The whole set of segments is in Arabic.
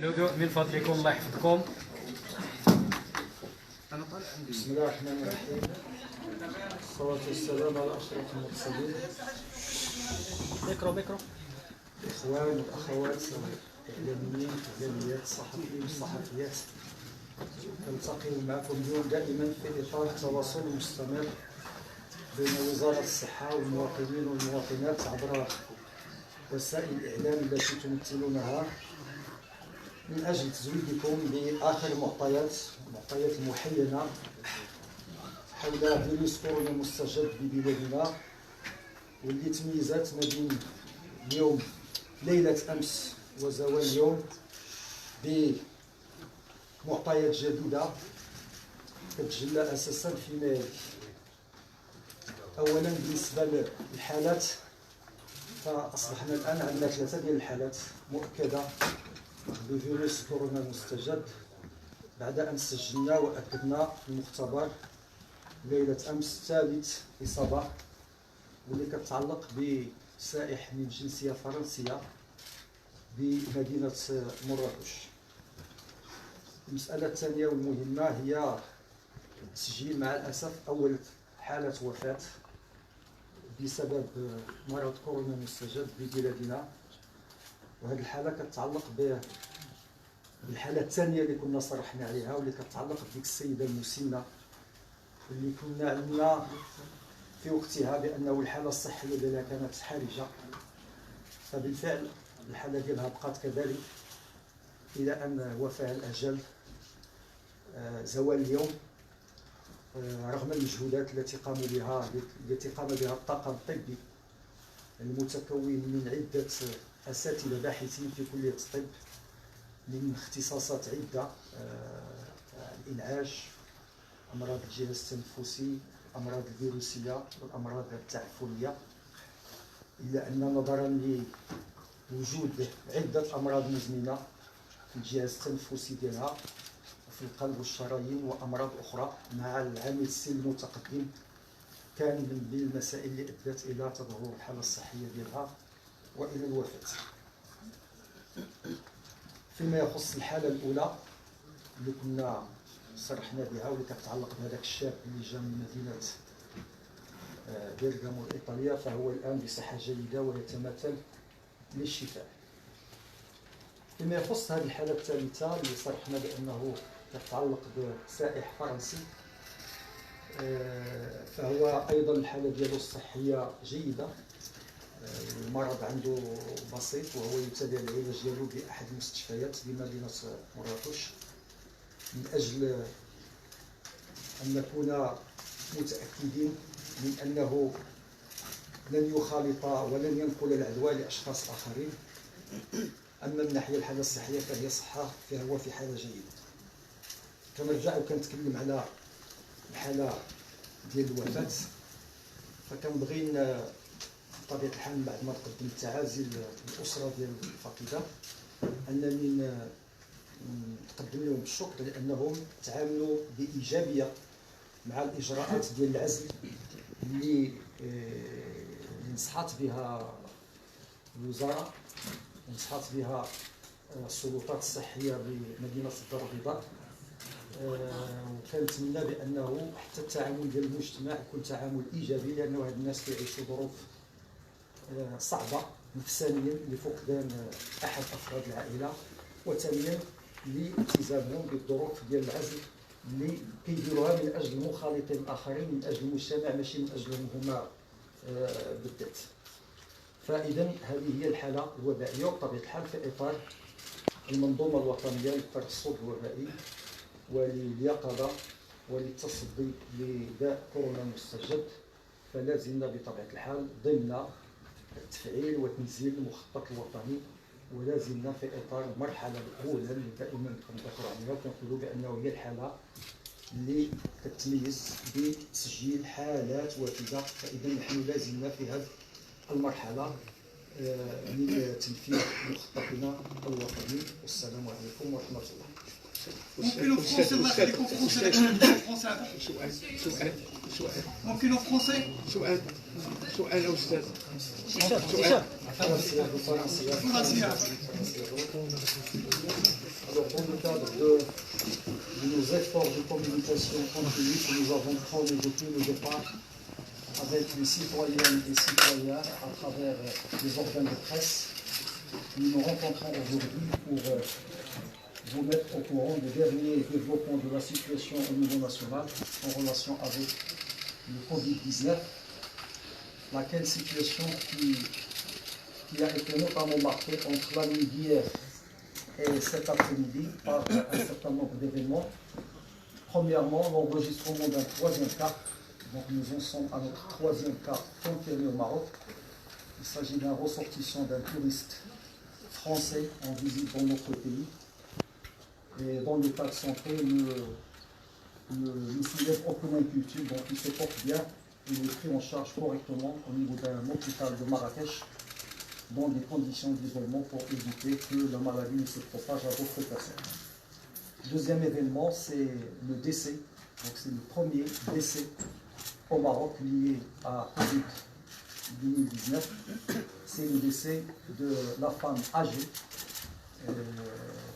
الهدوء من فضلكم، الله يحفظكم. بسم الله الرحمن الرحيم. الصلاة والسلام على أشرف المرسلين. بكرو إخوان وأخوات الإعلاميين والإعلاميات، الصحفيين والصحفيات، نلتقي معكم اليوم دائما في إطار التواصل المستمر بين وزارة الصحة والمواطنين والمواطنات عبر وسائل الإعلام التي تمثلونها، من أجل تزويدكم بآخر المعطيات المحينة حول فيروس كورونا المستجد ببلادنا، واللي تميزات ما بين اليوم ليلة أمس وزوال اليوم بمعطيات جديدة تتجلى أساسا فيما يلي. أولا بالنسبة للحالات، فأصبحنا الآن عندنا 3 ديال الحالات مؤكدة بفيروس كورونا المستجد بعد أن سجلنا وأكدنا في المختبر ليلة أمس ثالث إصابة، واللي كتعلق بسائح من جنسية فرنسية بمدينة مراكش. المسألة الثانية والمهمة هي تسجيل مع الأسف أول حالة وفاة بسبب مرض كورونا المستجد ببلادنا، وهذه الحالة كتعلق بالحالة الثانية اللي كنا صرحنا عليها، واللي كتعلق بديك السيدة المسنة اللي كنا علمنا في وقتها بأنه الحالة الصحية ديالها كانت حرجة. فبالفعل الحالة ديالها بقات كذلك إلى أن وفاها الأجل زوال اليوم، رغم المجهودات التي قام بها الطاقم الطبي المتكون من عدة أساتذة باحثين في كلية الطب من اختصاصات عدة: الإنعاش، أمراض الجهاز التنفسي، الأمراض الفيروسية والأمراض التعفنية. إلا أن نظرا لوجود عدة أمراض مزمنة في الجهاز التنفسي ديالها وفي القلب والشرايين وأمراض أخرى، مع العامل السن المتقدم، كان من بين المسائل اللي أدت إلى تدهور الحالة الصحية ديالها وإلى الوفاة. فيما يخص الحالة الأولى اللي كنا صرحنا بها واللي كتعلق بهذاك الشاب اللي جا من مدينة بيرغامو إيطاليا، فهو الآن بصحة جيدة ويتمثل للشفاء. فيما يخص هذه الحالة الثالثة اللي صرحنا بأنه يتعلق بسائح فرنسي، فهو أيضا الحالة ديالو الصحية جيدة، المرض عنده بسيط وهو يتابع العلاج ديالو بأحد المستشفيات بمدينة مراكش، من أجل أن نكون متأكدين من أنه لن يخالط ولن ينقل العدوى لأشخاص آخرين. أما من ناحية الحالة الصحية فهي صحة، فهو في حالة جيدة. كنرجع وكنتكلم على الحالة ديال الوفاة، فكنبغي بطبيعة الحال من بعد ما نقدم التعازي للأسرة ديال الفقيدة أنني نقدم لهم الشكر لأنهم تعاملوا بإيجابية مع الإجراءات ديال العزل اللي نصحت بها الوزارة ونصحت بها السلطات الصحية بمدينة الدار البيضاء، وكنتمنى بأنه حتى التعامل ديال المجتمع يكون تعامل إيجابي، لأنه هاد الناس كيعيشوا ظروف صعبة نفسانيا لفقدان أحد أفراد العائلة، وثانيا لالتزامهم بالظروف ديال العزل اللي كيديروها من أجل المخالطين الآخرين، من أجل المجتمع، ماشي من أجلهم هما بالذات. فإذا هذه هي الحالة الوبائية، وبطبيعة الحال في إطار المنظومة الوطنية للترصد الوبائي ولليقظة وللتصدي لداء كورونا المستجد، فلا زلنا بطبيعة الحال ضمن التفعيل وتنزيل المخطط الوطني، ولا زلنا في إطار المرحلة الأولى اللي دائما كنذكروا عليها وكنقولوا بأنه هي الحالة اللي كتميز بتسجيل حالات وافدة. فإذا نحن لا زلنا في هذه المرحلة من تنفيذ مخططنا الوطني. والسلام عليكم ورحمة الله. ممكن فرونسي الله يخليكم فرونسي سؤال ممكن فرونسي سؤال يا استاذ فرنسية dans le cadre de nos efforts de communication continue que nous avons prôné depuis le départ avec les citoyennes et citoyens à travers les organes de presse, nous nous rencontrons aujourd'hui pour vous mettre au courant des derniers développements de la situation au niveau national en relation avec le Covid-19, laquelle situation qui a été notamment marquée entre la nuit d'hier et cet après-midi par un certain nombre d'événements. Premièrement, l'enregistrement d'un troisième cas. Donc nous en sommes à notre troisième cas confirmé au Maroc. Il s'agit d'un ressortissant d'un touriste français en visite dans notre pays. Et dont l'état de santé ne soulève aucune inquiétude, donc il se porte bien. Il est pris en charge correctement au niveau d'un hôpital de Marrakech dans des conditions d'isolement pour éviter que la maladie ne se propage à d'autres personnes. Deuxième événement, c'est le décès. Donc c'est le premier décès au Maroc lié à Covid-19. C'est le décès de la femme âgée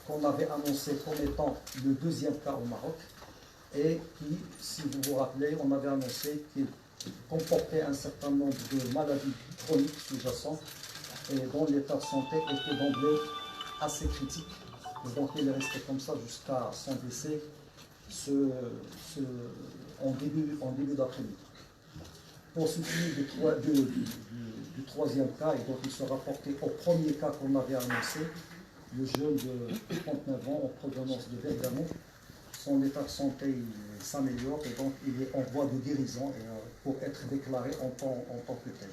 qu'on avait annoncé comme étant le deuxième cas au Maroc et qui, si vous vous rappelez, on avait annoncé qu'il comportait un certain nombre de maladies chroniques sous-jacentes et dont l'état de santé était d'emblée assez critique. Et donc il est resté comme ça jusqu'à son décès en début d'après-midi. Pour ce qui est du troisième cas, et donc il se rapportait au premier cas qu'on avait annoncé, le jeune de 39 ans en provenance de Bergamo, son état de santé s'améliore et donc il est en voie de guérison pour être déclaré en tant que tel.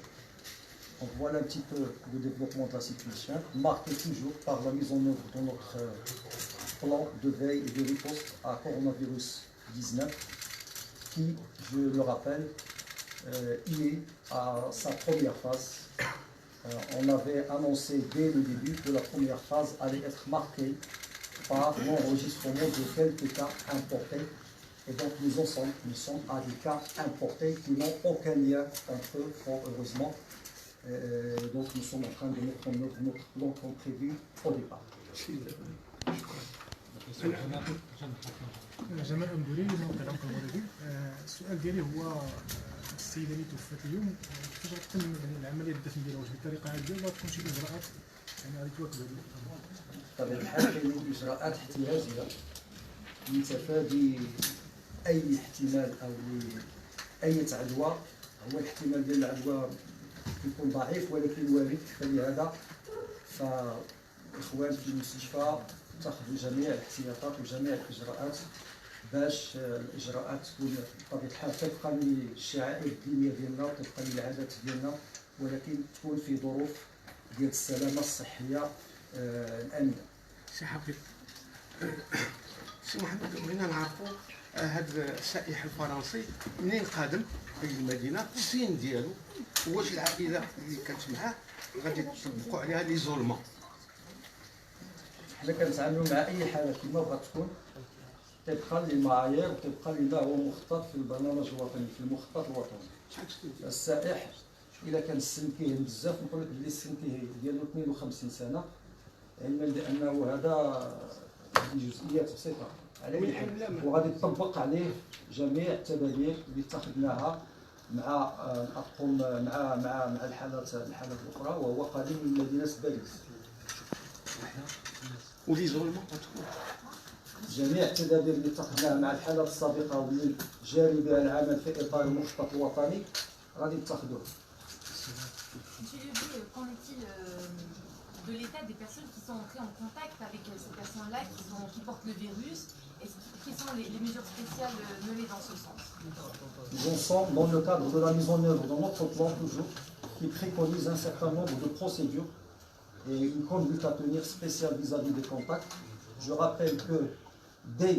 Donc voilà un petit peu le développement de la situation, marqué toujours par la mise en œuvre de notre plan de veille et de riposte à coronavirus 19, qui, je le rappelle, il est à sa première phase. On avait annoncé dès le début que la première phase allait être marquée par l'enregistrement de quelques cas importés. Et donc nous sommes à des cas importés qui n'ont aucun lien entre eux, fort heureusement. Donc nous sommes en train de mettre en œuvre notre plan comme prévu au départ. جمال أمدوري من القرام المغربي. السؤال ديالي هو السيدة اللي توفات اليوم كيفاش غتتم العملية الدفن ديالها؟ واش بطريقة عادية ولا غتكون شي إجراءات يعني غادي تواكب هذه الأمور؟ بطبيعة الحال كاينين إجراءات احترازية لتفادي أي احتمال أو أي عدوى. هو الاحتمال ديال العدوى يكون ضعيف ولكن وارد، فلهذا فالإخوان في المستشفى تاخذوا جميع الاحتياطات وجميع الإجراءات باش الإجراءات تكون بطبيعة الحال طبقا للشعائر الدينية ديالنا وطبقا للعادات ديالنا، ولكن تكون في ظروف ديال السلامة الصحية الآمنة. سي حبيب سي محمد، بغينا نعرفوا هذا السائح الفرنسي منين قادم في المدينه، السين ديالو، واش العائله اللي كانت معاه غادي يطبقوا عليها ليزولمون؟ حنا كنتعاملوا مع اي حاله كما بغات تكون طبقا للمعايير وطبقا لما هو مخطط في البرنامج الوطني، في المخطط الوطني. السائح اذا كان السن كيهم بزاف، نقول لك بلي السن ديالو 52 سنه، علما بانه هذا جزئيات بسيطه على اي حال، وغادي تطبق عليه جميع التدابير اللي اتخذناها مع الاطقم مع الحالات الاخرى، وهو قادم من مدينه باريس. وليزولمون جميع التدابير اللي اتخذناها مع الحالات السابقه واللي جاري بها العمل في اطار المخطط الوطني غادي يتخذوه. Qu'en est-il de l'état des personnes qui sont entrées en contact avec ces personnes-là qui portent le virus? Quelles sont les mesures spéciales menées dans ce sens? Nous en sommes dans le cadre de la mise en œuvre de notre plan toujours, qui préconise un certain nombre de procédures et une conduite à tenir spéciale vis-à-vis des contacts. Je rappelle que dès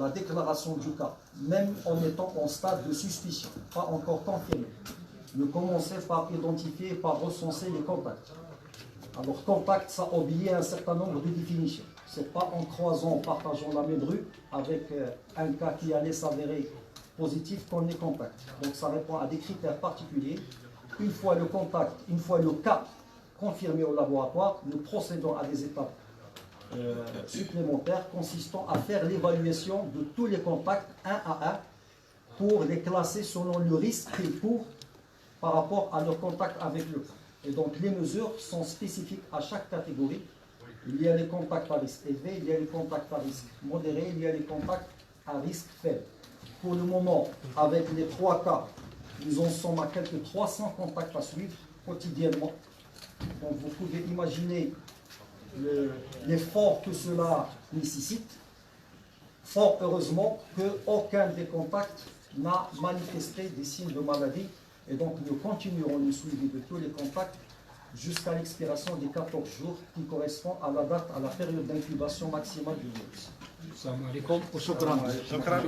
la déclaration du cas, même en étant en stade de suspicion, pas encore confirmé, ne commencez par identifier et par recenser les contacts. Alors contact, ça obéit à un certain nombre de définitions. Ce n'est pas en croisant, en partageant la même rue avec un cas qui allait s'avérer positif qu'on est contact. Donc ça répond à des critères particuliers. Une fois le cas confirmé au laboratoire, nous procédons à des étapes supplémentaire consistant à faire l'évaluation de tous les contacts un à un pour les classer selon le risque qu'ils courent par rapport à leur contact avec le cas. Et donc les mesures sont spécifiques à chaque catégorie. Il y a les contacts à risque élevé, il y a les contacts à risque modéré, il y a les contacts à risque faible. Pour le moment, avec les 3 cas, nous en sommes à quelques 300 contacts à suivre quotidiennement. Donc vous pouvez imaginer l'effort que cela nécessite. Fort heureusement qu'aucun des contacts n'a manifesté des signes de maladie. Et donc nous continuerons le suivi de tous les contacts jusqu'à l'expiration des 14 jours qui correspond à la date, à la période d'incubation maximale du virus. Assalamu alaikum wa shukran. شكرا